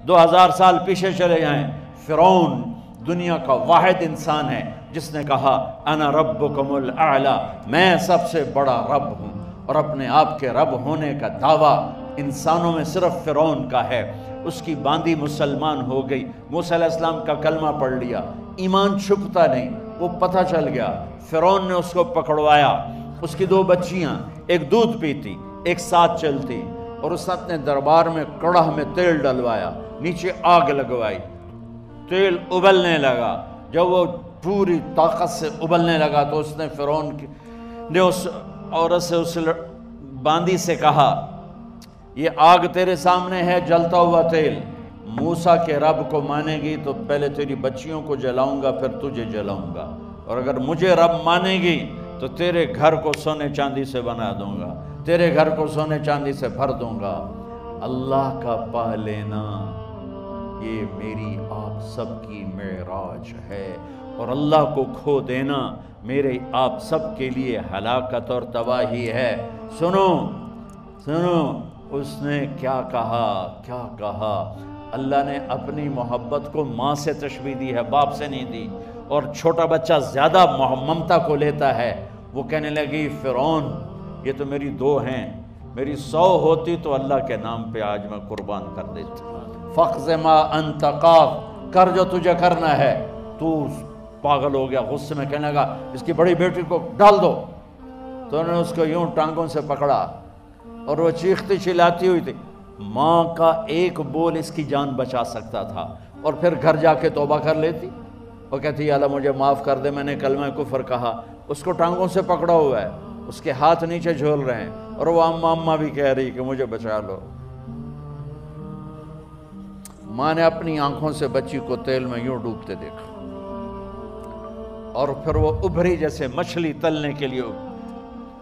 2000 سال پیچھے چلے جائیں، فرعون دنیا کا واحد انسان ہے جس نے کہا انا ربکم الاعلی، میں سب سے بڑا رب ہوں، اور اپنے آپ کے رب ہونے کا دعویٰ انسانوں میں صرف فرعون کا ہے۔ اس کی باندی مسلمان ہو گئی، موسیٰ علیہ السلام کا کلمہ پڑھ لیا، ایمان چھپتا نہیں، وہ پتہ چل گیا۔ فرعون نے اس کو پکڑوایا، اس کی 2 بچیاں، ایک دودھ پیتی ایک ساتھ چلتی، اور اس نے اپنے دربار میں کڑاہ میں تیل ڈلوایا، نیچے آگ لگوائی، تیل ابلنے لگا۔ جب وہ پوری طاقت سے ابلنے لگا تو اس نے فرعون نے اس عورت سے، اس باندی سے کہا یہ آگ تیرے سامنے ہے، جلتا ہوا تیل، موسیٰ کے رب کو مانے گی تو پہلے تیری بچیوں کو جلاؤں گا پھر تجھے جلاؤں گا، اور اگر مجھے رب مانے گی تو تیرے گھر کو سونے چاندی سے بنا دوں گا، تیرے گھر کو سونے چاندی سے بھر دوں گا۔ اللہ کا پا لینا یہ میری آپ سب کی معراج ہے، اور اللہ کو کھو دینا میرے آپ سب کے لیے ہلاکت اور تباہی ہے۔ سنو سنو اس نے کیا کہا۔ اللہ نے اپنی محبت کو ماں سے تشبیہ دی ہے، باپ سے نہیں دی، اور چھوٹا بچہ زیادہ ممتا کو لیتا ہے۔ وہ کہنے لگی فرعون یہ تو میری 2 ہیں، میری 100 ہوتی تو اللہ کے نام پہ آج میں قربان کر دیتی۔ فَقْضِ مَا أَنْتَ قَاضٍ، کر جو تجھے کرنا ہے۔ تو پاگل ہو گیا، غصے میں کہنے لگا اس کی بڑی بیٹی کو ڈال دو۔ تو انہوں نے اس کو یوں ٹانگوں سے پکڑا، اور وہ چیختی چلاتی ہوئی تھی۔ ماں کا ایک بول اس کی جان بچا سکتا تھا، اور پھر گھر جا کے توبہ کر لیتی۔ وہ کہتی اللہ مجھے معاف کر دے، میں نے کلمہ کفر کہا۔ اس کو ٹانگوں سے پکڑا ہوا ہے، اس کے ہاتھ نیچے جھول رہے ہیں، اور وہ اماں بھی کہہ رہی کہ مجھے بچا لو۔ ماں نے اپنی آنکھوں سے بچی کو تیل میں یوں ڈوبتے دیکھا، اور پھر وہ ابھری جیسے مچھلی تلنے کے لیے،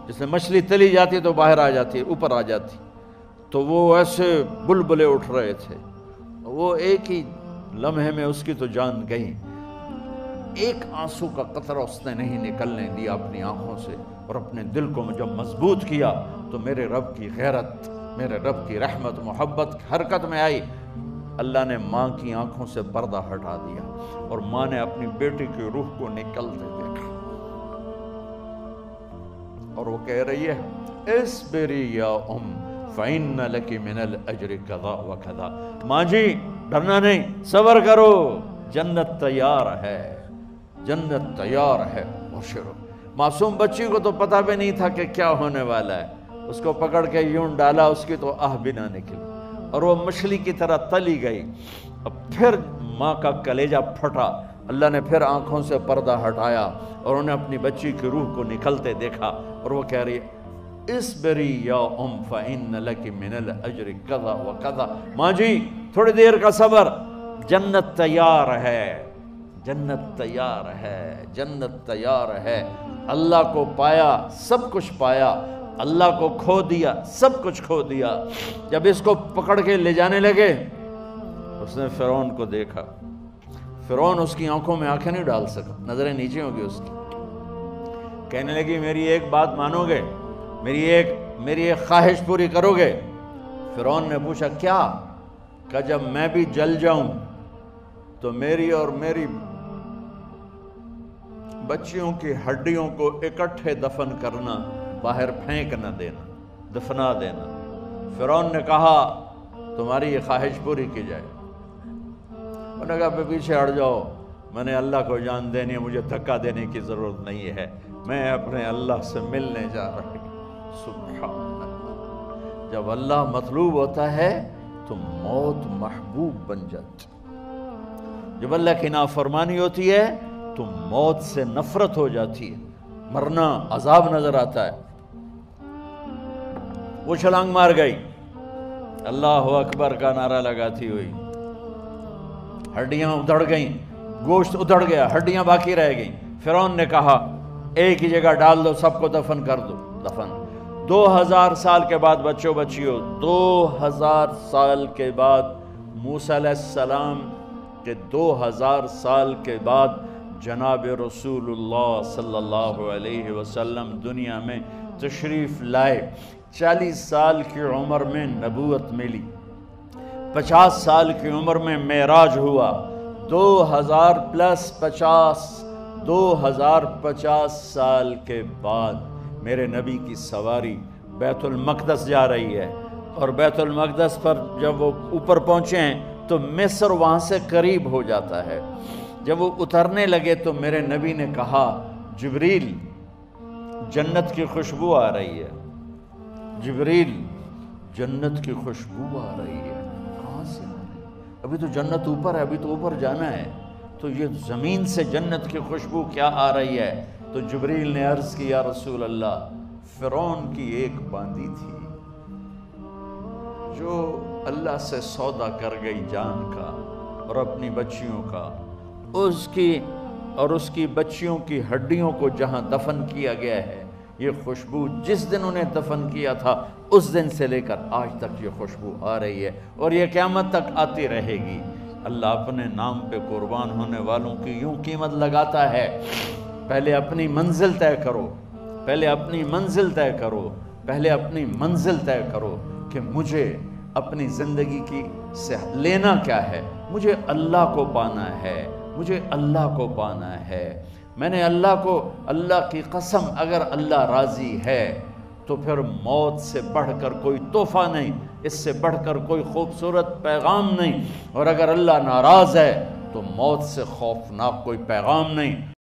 جیسے مچھلی تلی جاتی تو باہر آ جاتی، اوپر آ جاتی، تو وہ ایسے بلبلے اٹھ رہے تھے۔ وہ ایک ہی لمحے میں اس کی تو جان گئی، ایک آنسو کا قطرہ اس نے نہیں نکلنے دیا اپنی آنکھوں سے، اور اپنے دل کو جب مضبوط کیا تو میرے رب کی غیرت، میرے رب کی رحمت محبت حرکت میں آئی۔ اللہ نے ماں کی آنکھوں سے پردہ ہٹا دیا، اور ماں نے اپنی بیٹی کی روح کو نکلتے دیکھا، اور وہ کہہ رہی ہے اصبری یا فإن لک من الأجر کذا وکذا۔ ماں جی ڈرنا نہیں، صبر کرو، جنت تیار ہے، جنت تیار ہے، بشرو۔ معصوم بچی کو تو پتہ بھی نہیں تھا کہ کیا ہونے والا ہے، اس کو پکڑ کے یوں ڈالا، اس کی تو آہ بھی نہ نکلی، اور وہ مچھلی کی طرح تلی گئی۔ اب پھر ماں کا کلیجہ پھٹا، اللہ نے پھر آنکھوں سے پردہ ہٹایا، اور انہیں اپنی بچی کی روح کو نکلتے دیکھا، اور وہ کہہ رہی ہے اصبری یا فإن لک من الأجر کذا وکذا۔ ماں جی تھوڑی دیر کا صبر، جنت تیار ہے، جنت تیار ہے، جنت تیار ہے۔ اللہ کو پایا سب کچھ پایا، اللہ کو کھو دیا سب کچھ کھو دیا۔ جب اس کو پکڑ کے لے جانے لگے، اس نے فرعون کو دیکھا۔ فرعون اس کی آنکھوں میں آنکھیں نہیں ڈال سکا، نظریں نیچے ہوں گی اس کی۔ کہنے لگی میری ایک بات مانو گے، میری ایک خواہش پوری کرو گے؟ فرعون نے پوچھا کیا؟ کہ جب میں بھی جل جاؤں تو میری اور میری بچیوں کی ہڈیوں کو اکٹھے دفن کرنا، باہر پھینک نہ دینا، دفنا دینا۔ فرعون نے کہا تمہاری یہ خواہش پوری کی جائے۔ انہوں نے کہا پیچھے ہٹ جاؤ، میں نے اللہ کو جان دینی ہے، مجھے دھکا دینے کی ضرورت نہیں ہے، میں اپنے اللہ سے ملنے جا رہا ہوں۔ سبحان اللہ، جب اللہ مطلوب ہوتا ہے تو موت محبوب بن جاتی، جب اللہ کی نافرمانی ہوتی ہے تو موت سے نفرت ہو جاتی ہے، مرنا عذاب نظر آتا ہے۔ وہ چھلانگ مار گئی، اللہ اکبر کا نعرہ لگاتی ہوئی، ہڈیاں ادھڑ گئیں، گوشت ادھڑ گیا، ہڈیاں باقی رہ گئیں۔ فرعون نے کہا ایک ہی جگہ ڈال دو، سب کو دفن کر دو۔ دفن 2000 سال کے بعد بچوں بچیوں، 2000 سال کے بعد موسیٰ علیہ السلام کے 2000 سال کے بعد جناب رسول اللہ صلی اللہ علیہ وسلم دنیا میں تشریف لائے۔ 40 سال کی عمر میں نبوت ملی، 50 سال کی عمر میں معراج ہوا، 2050 سال کے بعد میرے نبی کی سواری بیت المقدس جا رہی ہے، اور بیت المقدس پر جب وہ اوپر پہنچے ہیں تو مصر وہاں سے قریب ہو جاتا ہے۔ جب وہ اترنے لگے تو میرے نبی نے کہا، جبریل جنت کی خوشبو آ رہی ہے، جبریل جنت کی خوشبو آ رہی ہے، کہاں سے آ رہی ہے؟ ابھی تو جنت اوپر ہے، ابھی تو اوپر جانا ہے، تو یہ زمین سے جنت کی خوشبو کیا آ رہی ہے؟ تو جبریل نے عرض کی، یا رسول اللہ، فرعون کی ایک باندی تھی جو اللہ سے سودا کر گئی جان کا اور اپنی بچیوں کا، اس کی بچیوں کی ہڈیوں کو جہاں دفن کیا گیا ہے، یہ خوشبو جس دن انہیں دفن کیا تھا اس دن سے لے کر آج تک یہ خوشبو آ رہی ہے، اور یہ قیامت تک آتی رہے گی۔ اللہ اپنے نام پہ قربان ہونے والوں کی یوں قیمت لگاتا ہے، پہلے اپنی منزل طے کرو، پہلے اپنی منزل طے کرو، پہلے اپنی منزل طے کرو کہ مجھے اپنی زندگی کی سے لینا کیا ہے، مجھے اللہ کو پانا ہے، مجھے اللہ کو پانا ہے۔ میں نے اللہ کی قسم، اگر اللہ راضی ہے تو پھر موت سے بڑھ کر کوئی تحفہ نہیں، اس سے بڑھ کر کوئی خوبصورت پیغام نہیں، اور اگر اللہ ناراض ہے تو موت سے خوفناک کوئی پیغام نہیں۔